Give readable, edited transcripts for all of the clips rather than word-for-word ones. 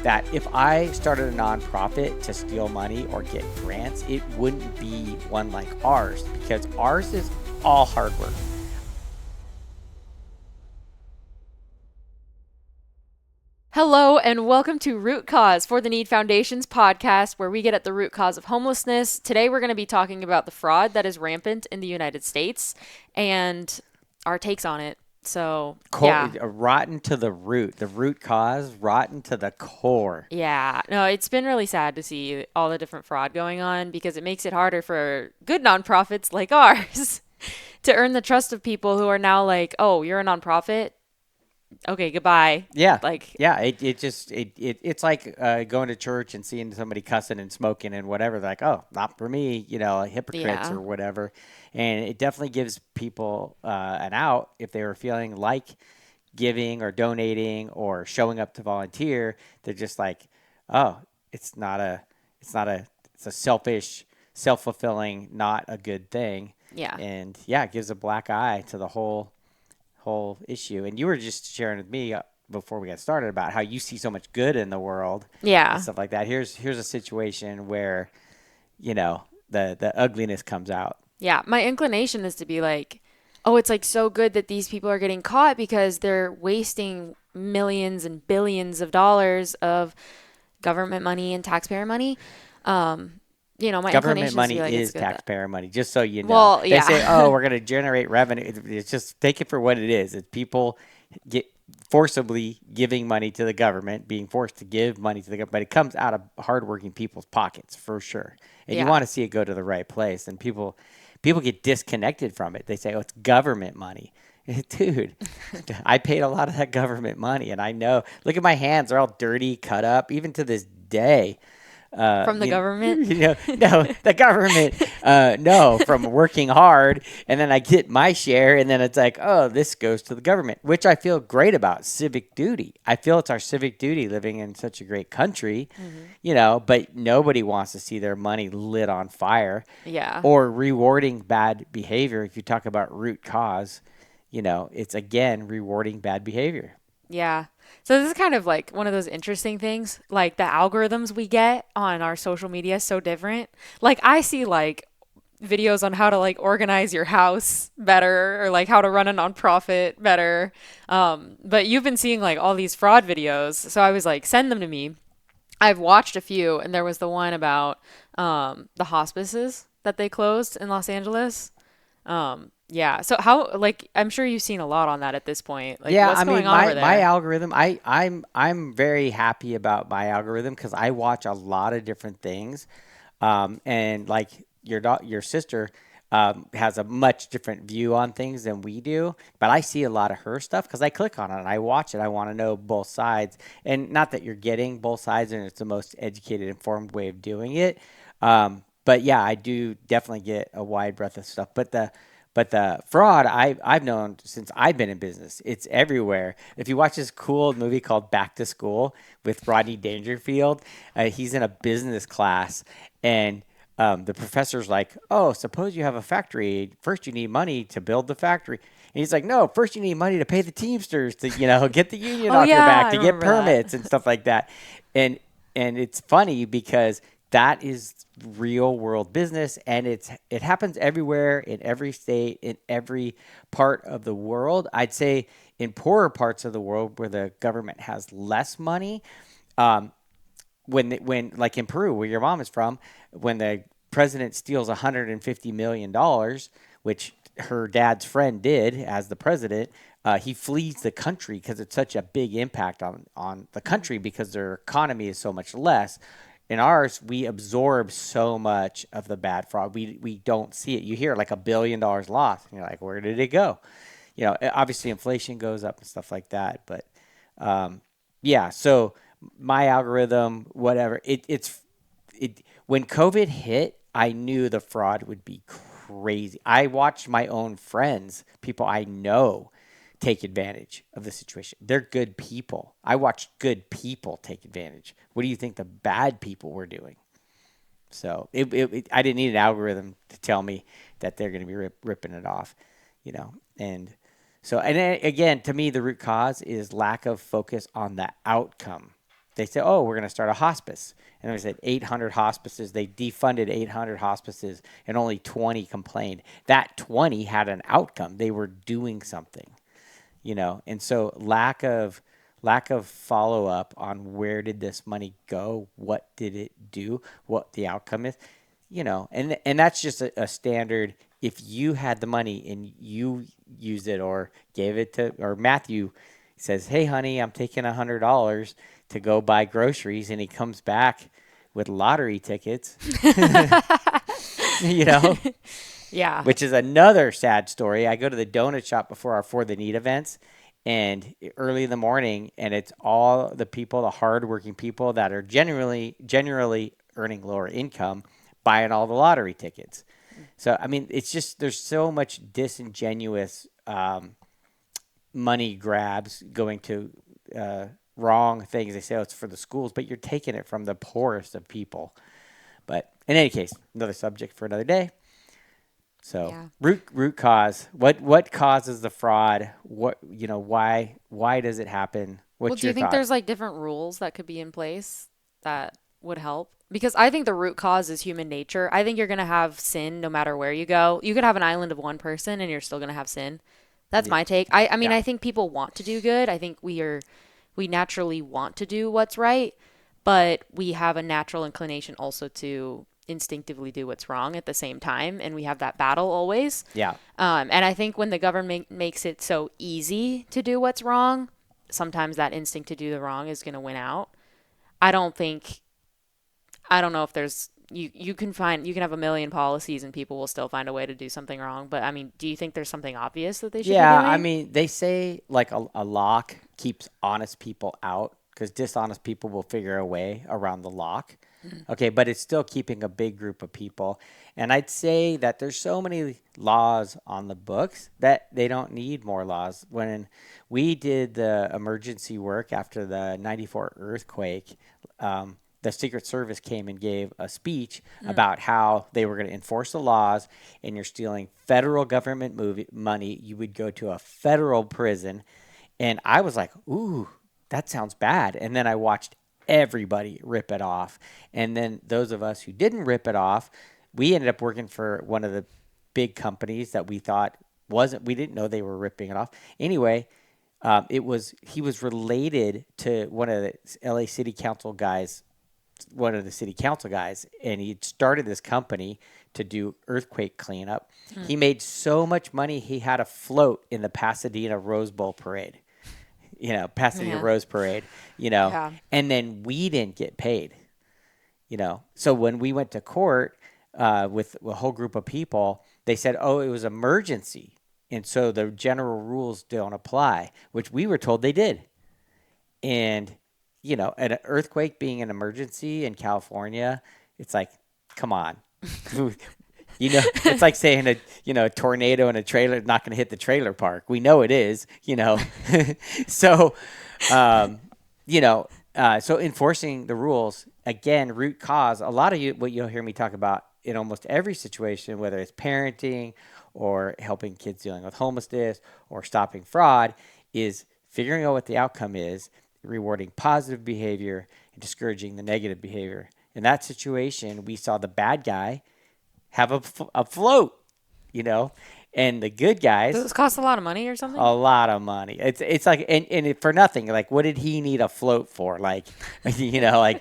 that if I started a nonprofit to steal money or get grants, it wouldn't be one like ours, because ours is all hard work. Hello, and welcome to Root Cause for the Need Foundation's podcast, where we get at the root cause of homelessness. Today, we're going to be talking about the fraud that is rampant in the United States and our takes on it. So, yeah. Rotten to the root cause, rotten to the core. Yeah, no, it's been really sad to see all the different fraud going on because it makes it harder for good nonprofits like ours to earn the trust of people who are now like, oh, you're a nonprofit? Okay, goodbye. Yeah. Like, Yeah, it's like going to church and seeing somebody cussing and smoking and whatever. They're like, oh, not for me, hypocrites yeah, or whatever. And it definitely gives people an out if they were feeling like giving or donating or showing up to volunteer. They're just like, oh, it's not a, it's a selfish, self-fulfilling, not a good thing. yeah, And yeah, it gives a black eye to the whole issue. And you were just sharing with me before we got started about how you see so much good in the world and yeah. stuff like that. Here's a situation where the ugliness comes out. Yeah, my inclination is to be like, oh, it's like so good that these people are getting caught because they're wasting millions and billions of dollars of government money and taxpayer money. My Government inclination is to money be like, it's is good that. taxpayer money, just so you know. Well, They say, yeah. oh, we're going to generate revenue. It's just take it for what it is. It's people get forcibly giving money to the government, being forced to give money to the government, but it comes out of hardworking people's pockets for sure. And you Yeah. want to see it go to the right place. And people get disconnected from it. They say, oh, it's government money. Dude, I paid a lot of that government money, and I know. Look at my hands; they're all dirty, cut up, even to this day. From the government. No, the government, no, from working hard, and then I get my share, and then it's like, oh, this goes to the government, which I feel great about. Civic duty. I feel it's our civic duty living in such a great country, Hmm. but nobody wants to see their money lit on fire Yeah. or rewarding bad behavior. If you talk about root cause, it's again rewarding bad behavior. Yeah. So this is kind of like one of those interesting things. Like the algorithms we get on our social media is so different. Like I see like videos on how to like organize your house better or like how to run a nonprofit better. But you've been seeing like all these fraud videos. So I was like, send them to me. I've watched a few, and there was the one about the hospices that they closed in Los Angeles. Yeah. So how like I'm sure you've seen a lot on that at this point. Like Yeah, what's I going mean, on over my there? algorithm, I'm very happy about my algorithm because I watch a lot of different things, and like your sister has a much different view on things than we do, but I see a lot of her stuff because I click on it and I watch it. I want to know both sides, and not that you're getting both sides and it's the most educated, informed way of doing it. But yeah, I do definitely get a wide breadth of stuff. But the fraud I've known since I've been in business. It's everywhere. If you watch this cool movie called Back to School with Rodney Dangerfield, he's in a business class, and the professor's like, "Oh, suppose you have a factory. First, you need money to build the factory." And he's like, "No, first you need money to pay the Teamsters to get the union Oh off your yeah, back, I to get remember that. permits and stuff like that." And and it's funny because that is real world business, and it happens everywhere, in every state, in every part of the world. I'd say in poorer parts of the world where the government has less money, um, when like in Peru where your mom is from, when the president steals $150 million, which her dad's friend did as the president, he flees the country because it's such a big impact on the country because their economy is so much less. In ours, we absorb so much of the bad fraud. We don't see it. You hear like $1 billion lost, and you're like, where did it go? Obviously inflation goes up and stuff like that, but um, yeah. So my algorithm, whatever, when COVID hit, I knew the fraud would be crazy. I watched my own friends, people I know, take advantage of the situation. They're good people. I watched good people take advantage. What do you think the bad people were doing? So I didn't need an algorithm to tell me that they're going to be ripping it off, and so, and then, again, to me, the root cause is lack of focus on the outcome. they said, oh, we're going to start a hospice. And they said 800 hospices. They defunded 800 hospices and only 20 complained. That 20 had an outcome. They were doing something, And so lack of follow up on where did this money go? What did it do? What the outcome is, and that's just a standard. If you had the money and you used it or gave it to, or Matthew says, hey, honey, I'm taking $100 to go buy groceries. And he comes back with lottery tickets, Yeah. which is another sad story. I go to the donut shop before our For the Need events and early in the morning, and it's all the people, the hardworking people that are generally earning lower income buying all the lottery tickets. So, I mean, it's just, there's so much disingenuous money grabs going to wrong things. They say, oh, it's for the schools, but you're taking it from the poorest of people. But in any case, another subject for another day. So Yeah. root cause. What causes the fraud? Why does it happen? Well, What's do you your think thought? there's like different rules that could be in place that would help? Because I think the root cause is human nature. I think you're going to have sin no matter where you go. You could have an island of one person and you're still going to have sin. That's Yeah. my take. I mean, Yeah. I think people want to do good. I think we naturally want to do what's right, but we have a natural inclination also to instinctively do what's wrong at the same time, and we have that battle always. Yeah. And I think when the government makes it so easy to do what's wrong, sometimes that instinct to do the wrong is going to win out. I don't think, I don't know if there's, you can have a million policies and people will still find a way to do something wrong. But I mean, do you think there's something obvious that they should be Yeah. I doing? mean, they say like a lock keeps honest people out because dishonest people will figure a way around the lock. Okay, but it's still keeping a big group of people. And I'd say that there's so many laws on the books that they don't need more laws. When we did the emergency work after the 94 earthquake, the Secret Service came and gave a speech about how they were going to enforce the laws, and you're stealing federal government money. You would go to a federal prison. And I was like, ooh, that sounds bad. And then I watched everybody rip it off. And then those of us who didn't rip it off, we ended up working for one of the big companies that we thought we didn't know they were ripping it off. Anyway, he was related to one of the LA City Council guys, and he had started this company to do earthquake cleanup. He made so much money, he had a float in the Pasadena Rose Bowl parade. Pasadena Yeah. Rose Parade, Yeah. and then we didn't get paid, So when we went to court with a whole group of people, they said, oh, it was emergency. And so the general rules don't apply, which we were told they did. And, an earthquake being an emergency in California, it's like, come on. It's like saying a tornado in a trailer is not going to hit the trailer park. We know it is, So, so enforcing the rules, again, root cause, a lot of what you'll hear me talk about in almost every situation, whether it's parenting or helping kids dealing with homelessness or stopping fraud, is figuring out what the outcome is, rewarding positive behavior and discouraging the negative behavior. In that situation, we saw the bad guy have a float, and the good guys, Does this cost a lot of money or something? a lot of money. It's like, and for nothing. Like, what did he need a float for? Like, To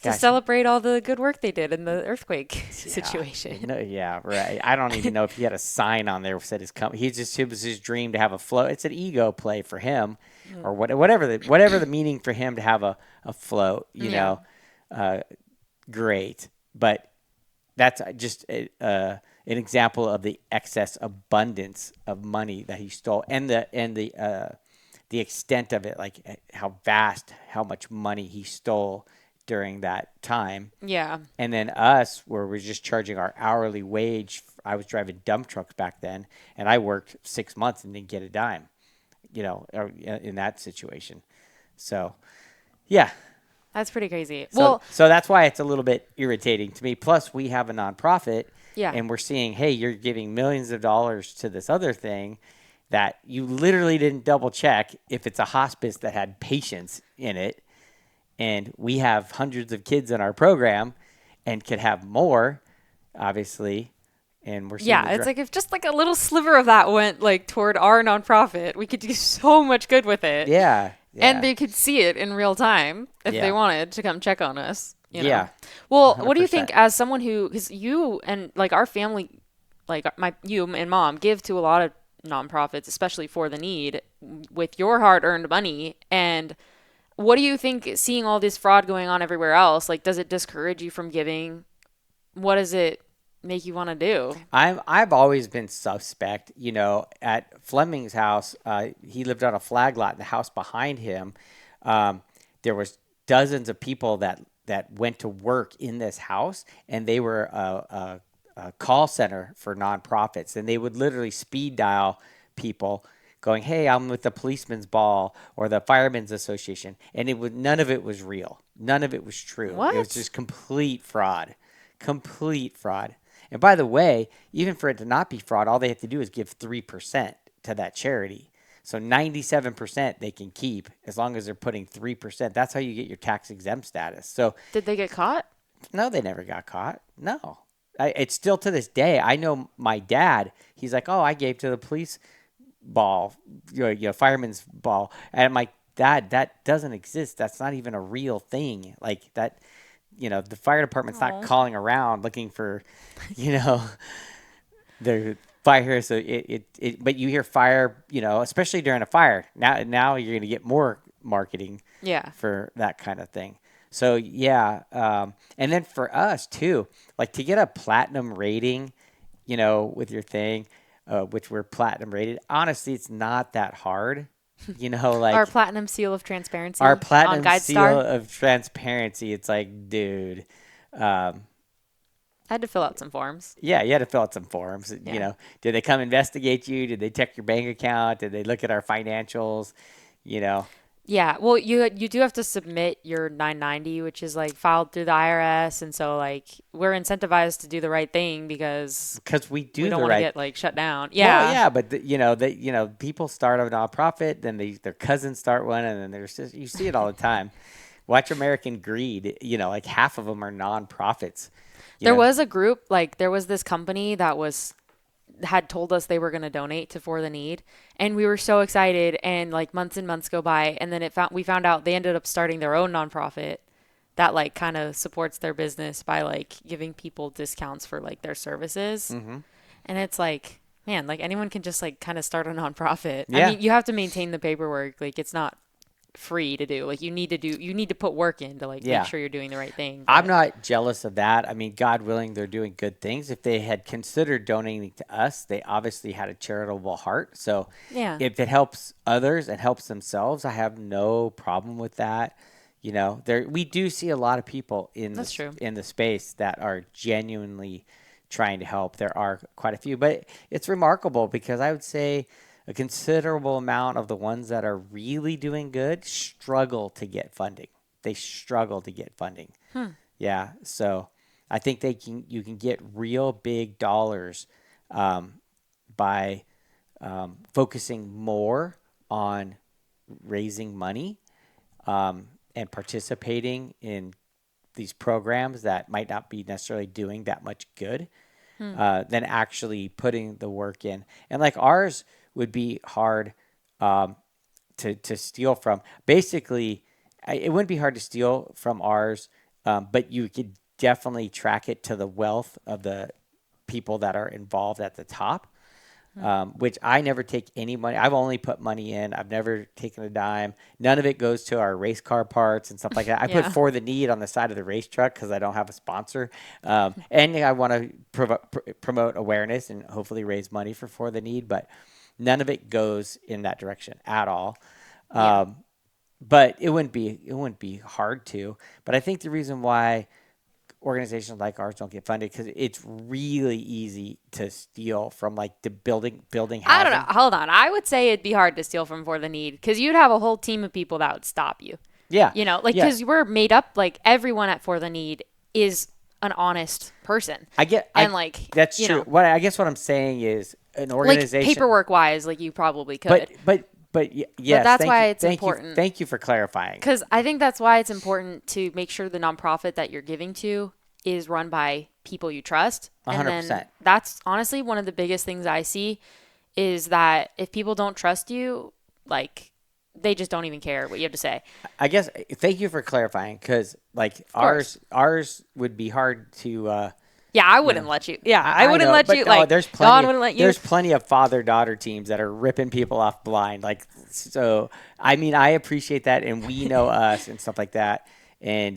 gosh, celebrate all the good work they did in the earthquake situation. no, yeah, right. I don't even know if he had a sign on there that said his company. It was his dream to have a float. It's an ego play for him, or whatever the meaning for him to have a float. Yeah. Great, but that's just an example of the excess abundance of money that he stole, and the extent of it, like how much money he stole during that time. Yeah. And then us, where we're just charging our hourly wage. I was driving dump trucks back then, and I worked 6 months and didn't get a dime, in that situation. So, yeah. That's pretty crazy. So that's why it's a little bit irritating to me. Plus, we have a nonprofit, Yeah. and we're seeing, hey, you're giving millions of dollars to this other thing, that you literally didn't double check if it's a hospice that had patients in it. And we have hundreds of kids in our program and could have more, obviously. And we're seeing Yeah, it's like if just like a little sliver of that went like toward our nonprofit, we could do so much good with it. yeah, And yeah, they could see it in real time if they yeah, wanted to come check on us, you know. yeah, Well, what do you think 100%. as someone who, because you and like our family, like you and mom give to a lot of nonprofits, especially for the need, with your hard-earned money. And what do you think seeing all this fraud going on everywhere else, like does it discourage you from giving? What does it make you want to do? I've always been suspect, at Fleming's house. He lived on a flag lot, and the house behind him, um, there was dozens of people that went to work in this house, and they were a call center for nonprofits, and they would literally speed dial people, going, "Hey, I'm with the Policeman's Ball or the Firemen's Association," and it was none of it was real, none of it was true. It was What? just complete fraud, complete fraud. And by the way, even for it to not be fraud, all they have to do is give 3% to that charity. So 97% they can keep as long as they're putting 3%. That's how you get your tax exempt status. So Did they get caught? no, they never got caught. No. It's still to this day. I know my dad, he's like, "Oh, I gave to the police ball, fireman's ball." And I'm like, "Dad, that doesn't exist. That's not even a real thing." Like that, the fire department's not Oh. calling around looking for, you know, the fire. So but you hear fire, especially during a fire. Now you're going to get more marketing Yeah. for that kind of thing. So yeah, and then for us too, like to get a platinum rating, with your thing, which we're platinum rated. Honestly, it's not that hard. Our Like platinum seal of transparency our on platinum seal GuideStar. of transparency. It's like, dude, um, I had to fill out some forms. yeah, you had to fill out some forms. Yeah. Did they come investigate you? Did they check your bank account? Did they look at our financials? You know, Yeah, well, you do have to submit your 990, which is like filed through the IRS, and so like we're incentivized to do the right thing because because we we do don't the want to right. get like shut down. Well, Yeah. yeah, but people start a nonprofit, then their cousins start one, and then there's just you see it all the time. Watch American Greed. Like half of them are nonprofits. You There know, was a group, like there was this company that had told us they were going to donate to For the Need, and we were so excited, and like months and months go by, and then we found out they ended up starting their own nonprofit that like kind of supports their business by like giving people discounts for like their services. hmm And it's like, man, like anyone can just like kind of start a nonprofit. I Yeah. mean, you have to maintain the paperwork. Like it's not free to do. Like you need to put work in to like make Yeah. sure you're doing the right thing. I'm But not jealous of that. I mean, God willing, they're doing good things. If they had considered donating to us, they obviously had a charitable heart. So yeah, if it helps others and helps themselves, I have no problem with that. We do see a lot of people that's true. in the space that are genuinely trying to help. There are quite a few, but it's remarkable because I would say a considerable amount of the ones that are really doing good struggle to get funding. They struggle to get funding. Yeah, so I think you can get real big dollars um, by focusing more on raising money and participating in these programs that might not be necessarily doing that much good than actually putting the work in. And like ours would be hard um, to steal from. Basically, it wouldn't be hard to steal from ours, but you could definitely track it to the wealth of the people that are involved at the top. Which I never take any money. I've only put money in. I've never taken a dime. None of it goes to our race car parts and stuff like that. I put Yeah. For the Need on the side of the race truck because I don't have a sponsor. And I want to promote awareness and hopefully raise money for the Need, but none of it goes in that direction at all. Yeah. But it wouldn't be hard to. But I think the reason why organizations like ours don't get funded because it's really easy to steal from like the building I don't housing. know. Hold on. I would say it'd be hard to steal from For the Need because you'd have a whole team of people that would stop you. Yeah, You know, like yeah. because we're made up. Like everyone at For the Need is an honest person. I get And like that's you true. know, What I guess what I'm saying is an Like organization. paperwork wise, like you probably But could. But yes, that's why it's important. thank you for clarifying. Because I think that's why it's important to make sure the nonprofit that you're giving to is run by people you trust. And then 100%. that's honestly one of the biggest things I see is that if people don't trust you, like they just don't even care what you have to say. I guess thank you for clarifying because like Of course. ours would be hard to Yeah, I you know. wouldn't let you. Yeah, I I wouldn't know, let but you. no, Like Dawn wouldn't let you. there's plenty of father daughter teams that are ripping people off blind. Like so, I mean, I appreciate that, and we know us and stuff like that. And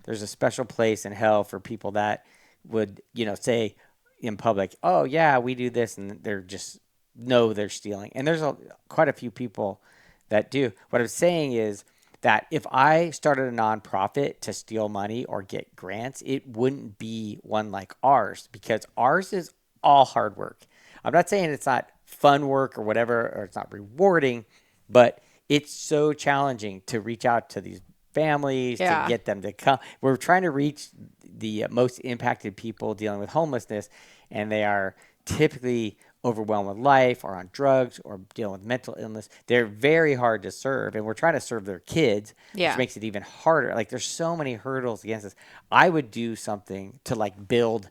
there's a special place in hell for people that would say in public, "Oh yeah, we do this," and they're just know they're stealing. And there's quite a few people that do. What I'm saying is that if I started a nonprofit to steal money or get grants, it wouldn't be one like ours because ours is all hard work. I'm not saying it's not fun work or whatever, or it's not rewarding, but it's so challenging to reach out to these families to Yeah. get them to come. We're trying to reach the most impacted people dealing with homelessness, and they are typically overwhelmed with life or on drugs or dealing with mental illness. They're very hard to serve, and we're trying to serve their kids, which Yeah. makes it even harder. Like there's so many hurdles against us. I would do something to like build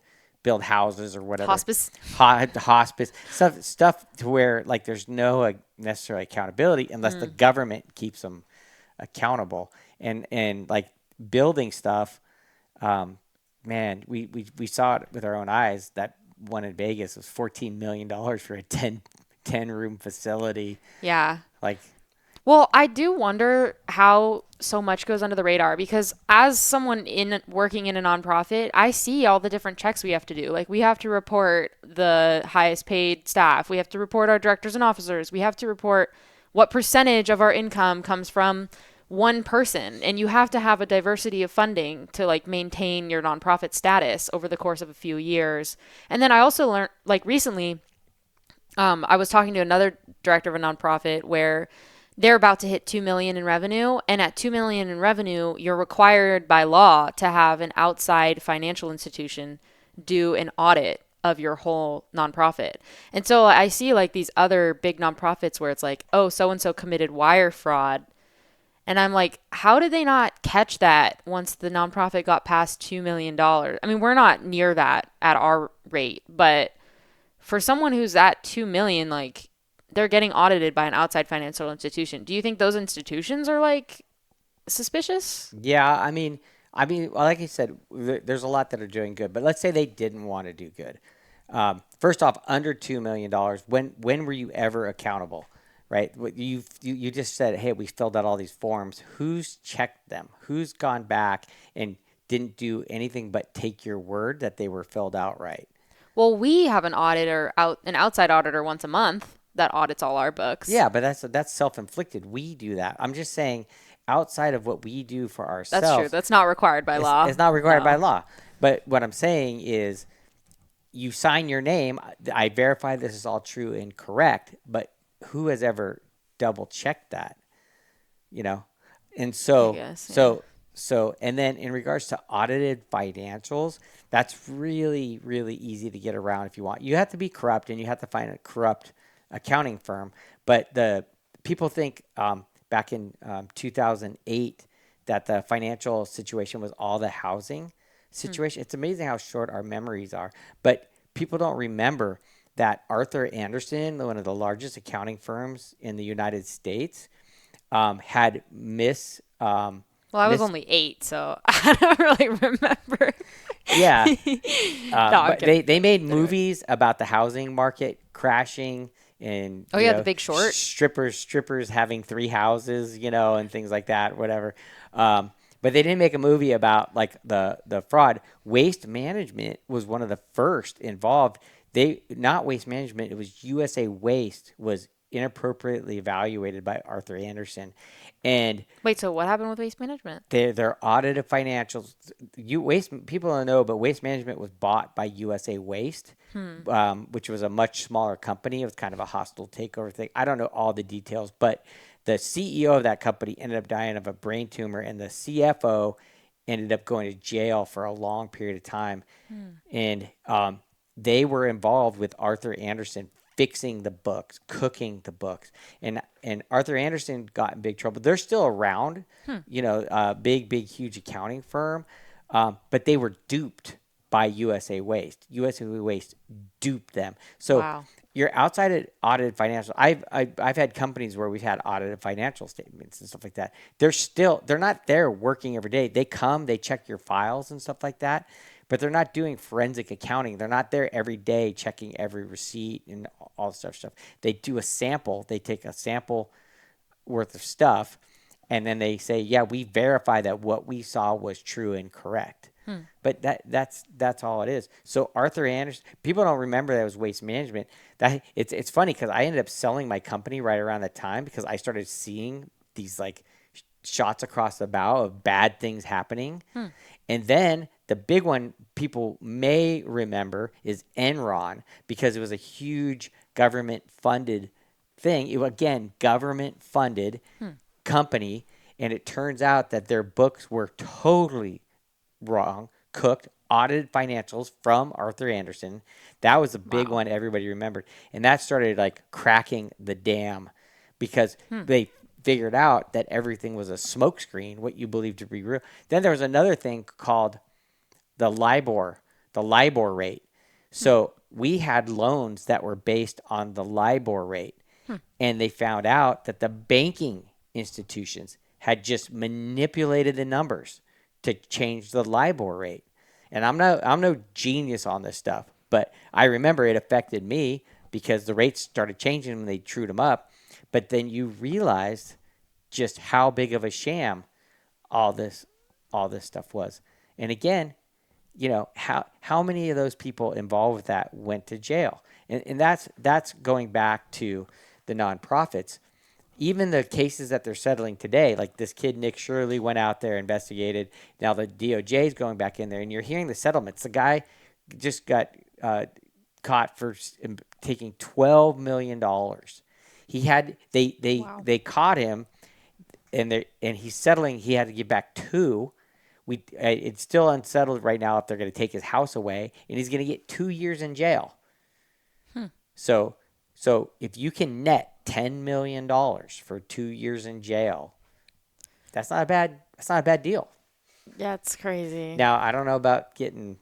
houses or whatever, Hospice. hospice stuff to where like there's no necessary accountability unless the government keeps them accountable and like building stuff. Um, man, we saw it with our own eyes. That one in Vegas was $14 million for a ten room facility. Yeah. Like, Well, I do wonder how so much goes under the radar because as someone in working in a nonprofit, I see all the different checks we have to do. Like we have to report the highest paid staff, we have to report our directors and officers, we have to report what percentage of our income comes from one person, and you have to have a diversity of funding to like maintain your nonprofit status over the course of a few years. And then I also learned like recently I was talking to another director of a nonprofit where they're about to hit 2 million in revenue, and at 2 million in revenue you're required by law to have an outside financial institution do an audit of your whole nonprofit. And so I see like these other big nonprofits where it's like, oh, so and so committed wire fraud, and I'm like, how did they not catch that once the nonprofit got past $2 million? I mean, we're not near that at our rate, but for someone who's at 2 million, like they're getting audited by an outside financial institution. Do you think those institutions are like suspicious? yeah, well, like I said, there's a lot that are doing good, but let's say they didn't want to do good. First off, under $2 million, when were you ever accountable? Right? You just said, hey, we filled out all these forms. Who's checked them? Who's gone back and didn't do anything but take your word that they were filled out right? Well, we have an outside auditor once a month that audits all our books. Yeah, but that's self-inflicted. We do that. I'm just saying, outside of what we do for That's true. ourselves, That's not required by law. it's not required by No. law. But what I'm saying is, you sign your name. I verify this is all true and correct. But who has ever double checked that? You know, and I guess, yeah. and then in regards to audited financials, that's really really easy to get around if you want. You have to be corrupt and you have to find a corrupt accounting firm. But the people think back in 2008 that the financial situation was all the housing situation. It's amazing how short our memories are. But people don't remember that Arthur Anderson, one of the largest accounting firms in the United States, had Well, I was miss only 8, so I don't really remember. yeah. No, I'm But kidding. they made Anyway. movies about the housing market crashing and Oh yeah, The Big Short. strippers having three houses, and things like that, whatever. But they didn't make a movie about like the fraud. Waste Management was one of the first involved. They not Waste Management. It was USA Waste was inappropriately evaluated by Arthur Anderson, and Wait, so what happened with waste management? their audit of financials. You waste people don't know, but Waste Management was bought by USA Waste, which was a much smaller company. It was kind of a hostile takeover thing. I don't know all the details, but the CEO of that company ended up dying of a brain tumor, and the CFO ended up going to jail for a long period of time. And they were involved with Arthur Anderson fixing the books, cooking the books. And Arthur Anderson got in big trouble. They're still around, big, huge accounting firm, but they were duped by USA Waste. USA Waste duped them. So Wow. you're outside of audited financial. I've had companies where we've had audited financial statements and stuff like that. They're not there working every day. They come, they check your files and stuff like that, but they're not doing forensic accounting. They're not there every day checking every receipt and all this stuff. They do a sample. They take a sample worth of stuff, and then they say, yeah, we verify that what we saw was true and correct. But that's all it is. So Arthur Anderson, people don't remember that it was Waste Management. That it's funny because I ended up selling my company right around that time because I started seeing these like shots across the bow of bad things happening. And then the big one people may remember is Enron because it was a huge government funded thing. Again, government funded company. And it turns out that their books were totally wrong, cooked, audited financials from Arthur Anderson. That was a big Wow. one everybody remembered. And that started like cracking the dam because they figured out that everything was a smokescreen, what you believed to be real. Then there was another thing called the LIBOR rate. So we had loans that were based on the LIBOR rate. And they found out that the banking institutions had just manipulated the numbers to change the LIBOR rate. And I'm no genius on this stuff, but I remember it affected me because the rates started changing when they trued them up. But then you realized just how big of a sham all this stuff was. And again, how many of those people involved with that went to jail? And that's going back to the nonprofits. Even the cases that they're settling today, like this kid Nick Shirley went out there, investigated. Now the DOJ is going back in there, and you're hearing the settlements. The guy just got caught for taking $12 million. He had Wow. they caught him, and he's settling. He had to give back two. It's still unsettled right now if they're going to take his house away, and he's going to get 2 years in jail. So if you can net $10 million for 2 years in jail, that's not a bad deal. That's crazy. Now I don't know about getting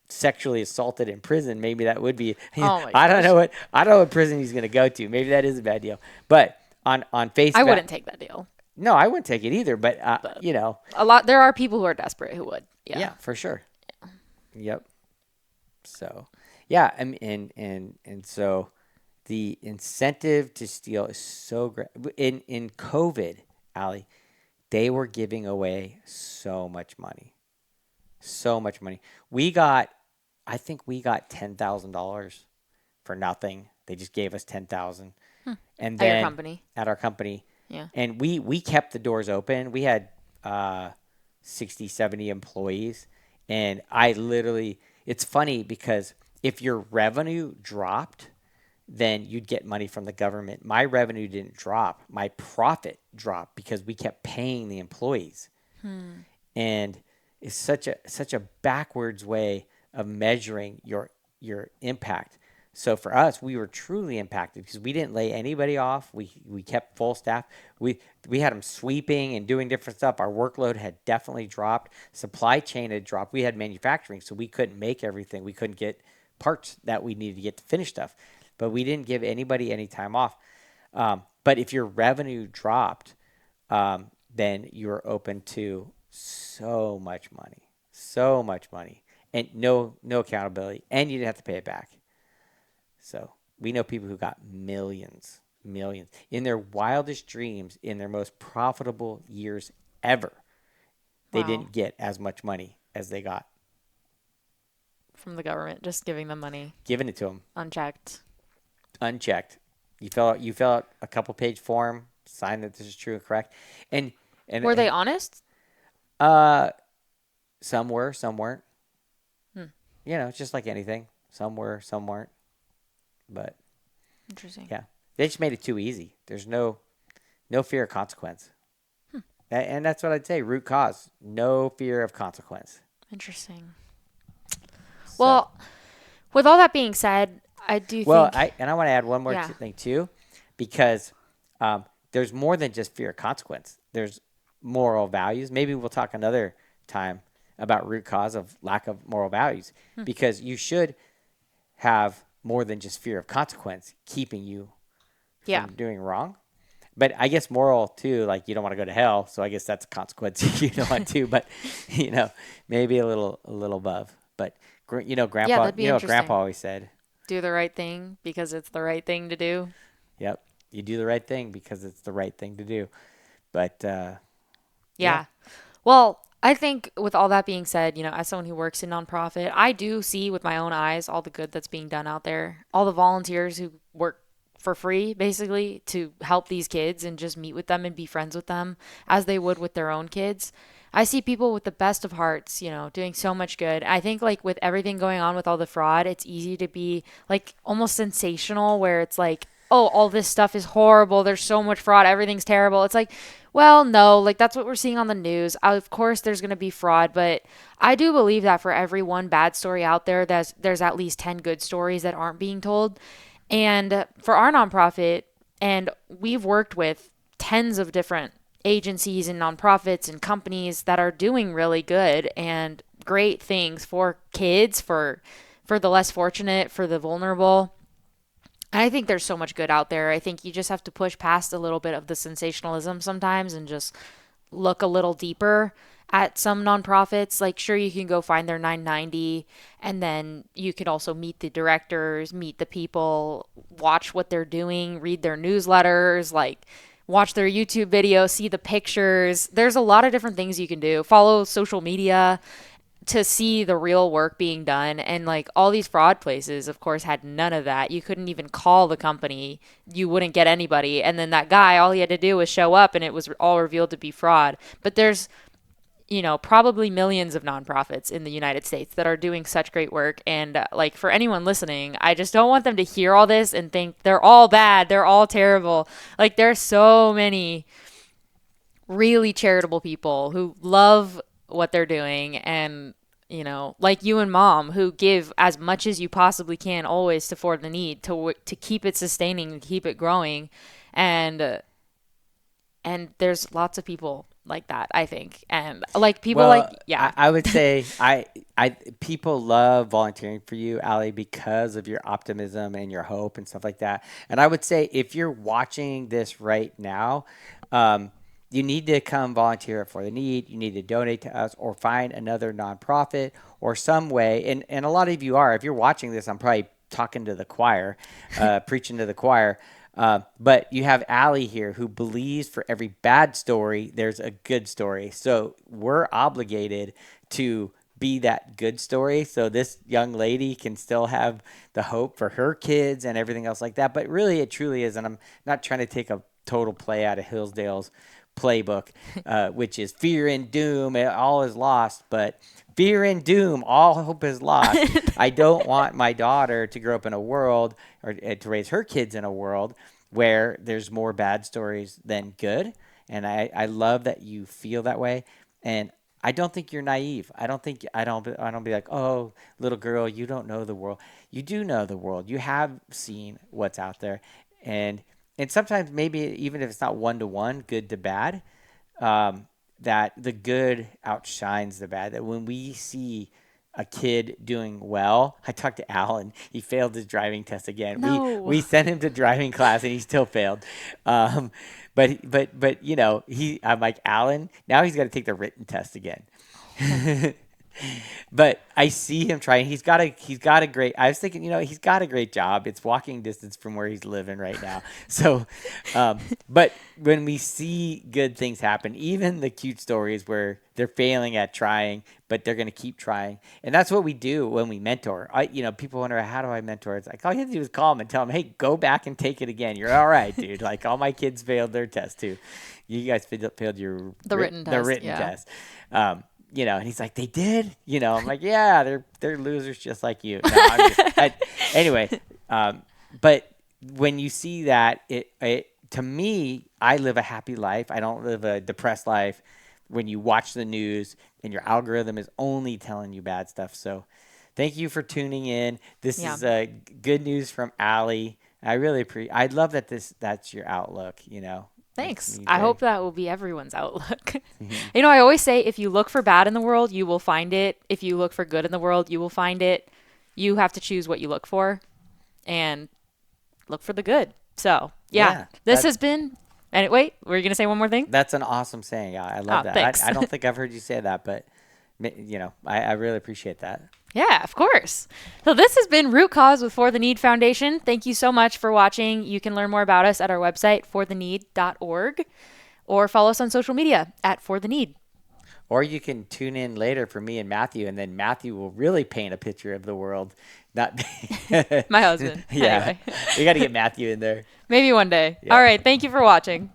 sexually assaulted in prison. Maybe that would be. Oh my I don't gosh. know what prison he's going to go to. Maybe that is a bad deal. But on face I value, wouldn't take that deal. no, I wouldn't take it either. But There are people who are desperate who would. Yeah. yeah, for sure. Yep. So, yeah, and so the incentive to steal is so great. In COVID, Allie, they were giving away so much money, so much money. I think we got $10,000 for nothing. They just gave us 10,000, and At your then company. at our company, Yeah. and we kept the doors open. We had 60, 70 employees, and it's funny because if your revenue dropped, then you'd get money from the government. My revenue didn't drop. My profit dropped because we kept paying the employees. And it's such a backwards way of measuring your impact. So for us, we were truly impacted because we didn't lay anybody off. We kept full staff. We had them sweeping and doing different stuff. Our workload had definitely dropped. Supply chain had dropped. We had manufacturing, so we couldn't make everything. We couldn't get parts that we needed to get to finish stuff. But we didn't give anybody any time off. But if your revenue dropped, then you're open to so much money, and no accountability, and you didn't have to pay it back. So we know people who got millions in their wildest dreams, in their most profitable years ever. They Wow. didn't get as much money as they got From the government, just giving them money given it to them unchecked. unchecked. You fill out a couple page form, sign that this is true and correct, and Were they honest? some were, some weren't. It's just like anything. Some were, some weren't. But Interesting. yeah, they just made it too easy. There's no fear of consequence. And that's what I'd say. Root cause, no fear of consequence. Interesting. So, Well, with all that being said, I do Well, think, I want to add one more yeah. thing too, because there's more than just fear of consequence. There's moral values. Maybe we'll talk another time about root cause of lack of moral values, Hmm. because you should have more than just fear of consequence keeping you Yeah. from doing wrong. But I guess moral too, like you don't want to go to hell, so I guess that's a consequence you don't want to. But you know, maybe a little above. But Yeah, grandpa, that'd be what grandpa interesting. always said. Do the right thing because it's the right thing to do. Yep, you do the right thing because it's the right thing to do. But yeah, Yeah. Well, I think with all that being said, as someone who works in nonprofit, I do see with my own eyes all the good that's being done out there. All the volunteers who work for free, basically, to help these kids and just meet with them and be friends with them as they would with their own kids. I see people with the best of hearts, doing so much good. I think, like, with everything going on with all the fraud, it's easy to be, like, almost sensational, where it's like, oh, all this stuff is horrible. There's so much fraud. Everything's terrible. It's like, well, no, like that's what we're seeing on the news. Of course, there's going to be fraud, but I do believe that for every one bad story out there, there's at least 10 good stories that aren't being told. And for our nonprofit, and we've worked with tens of different agencies and nonprofits and companies that are doing really good and great things for kids, for the less fortunate, for the vulnerable. I think there's so much good out there. I think you just have to push past a little bit of the sensationalism sometimes and just look a little deeper at some nonprofits. Like, sure, you can go find their 990, and then you can also meet the directors, meet the people, watch what they're doing, read their newsletters, like, watch their YouTube videos, see the pictures. There's a lot of different things you can do. Follow social media to see the real work being done. And like all these fraud places, of course, had none of that. You couldn't even call the company, you wouldn't get anybody. And then that guy, all he had to do was show up and it was all revealed to be fraud. But there's, probably millions of nonprofits in the United States that are doing such great work. And like for anyone listening, I just don't want them to hear all this and think they're all bad, they're all terrible. Like there's so many really charitable people who love what they're doing, and like you and mom, who give as much as you possibly can always to for the need to keep it sustaining and keep it growing. And uh, and there's lots of people like that, I think, and like people like, well, yeah. I would say I people love volunteering for you, Ali, because of your optimism and your hope and stuff like that. And I would say if you're watching this right now, um, you need to come volunteer for the need. You need to donate to us or find another nonprofit or some way. And a lot of you are. If you're watching this, I'm probably talking to the choir, preaching to the choir. But you have Allie here who believes for every bad story, there's a good story. So we're obligated to be that good story. So this young lady can still have the hope for her kids and everything else like that. But really, it truly is. And I'm not trying to take a total play out of Hillsdale's playbook, which is fear and doom, all is lost. But fear and doom, all hope is lost. I don't want my daughter to grow up in a world or to raise her kids in a world where there's more bad stories than good. And I love that you feel that way. And I don't think you're naive. I don't be like, oh, little girl, you don't know the world. You do know the world. You have seen what's out there, and sometimes maybe even if it's not one to one, good to bad, um, that the good outshines the bad. That when we see a kid doing well, I talked to Alan. He failed his driving test again. No. We sent him to driving class and he still failed. Um, but I'm like, Alan. Now he's got to take the written test again. But I see him trying. He's got a great. I was thinking, he's got a great job. It's walking distance from where he's living right now. So, but when we see good things happen, even the cute stories where they're failing at trying, but they're going to keep trying, and that's what we do when we mentor. People wonder, how do I mentor? It's like all you have to do is call them and tell them, hey, go back and take it again. You're all right, dude. Like all my kids failed their test too. You guys failed your The written the test, written yeah. test. And he's like, they did, I'm like, yeah, they're losers just like you. No, anyway, but when you see that, it to me, I live a happy life. I don't live a depressed life when you watch the news and your algorithm is only telling you bad stuff. So thank you for tuning in. This Yeah. is good news from Allie. I really I love that that's your outlook, Makes Thanks. me I very hope that will be everyone's outlook. I always say if you look for bad in the world, you will find it. If you look for good in the world, you will find it. You have to choose what you look for and look for the good. So, yeah, yeah. this has been. And wait, were you going to say one more thing? That's an awesome saying. I Oh, love that. thanks. I don't think I've heard you say that, but I really appreciate that. Yeah, of course. So this has been Root Cause with For the Need Foundation. Thank you so much for watching. You can learn more about us at our website, fortheneed.org, or follow us on social media at For the Need. Or you can tune in later for me and Matthew, and then Matthew will really paint a picture of the world. Not My husband. Yeah, Anyway, we got to get Matthew in there. maybe one day. Yeah. All right. Thank you for watching.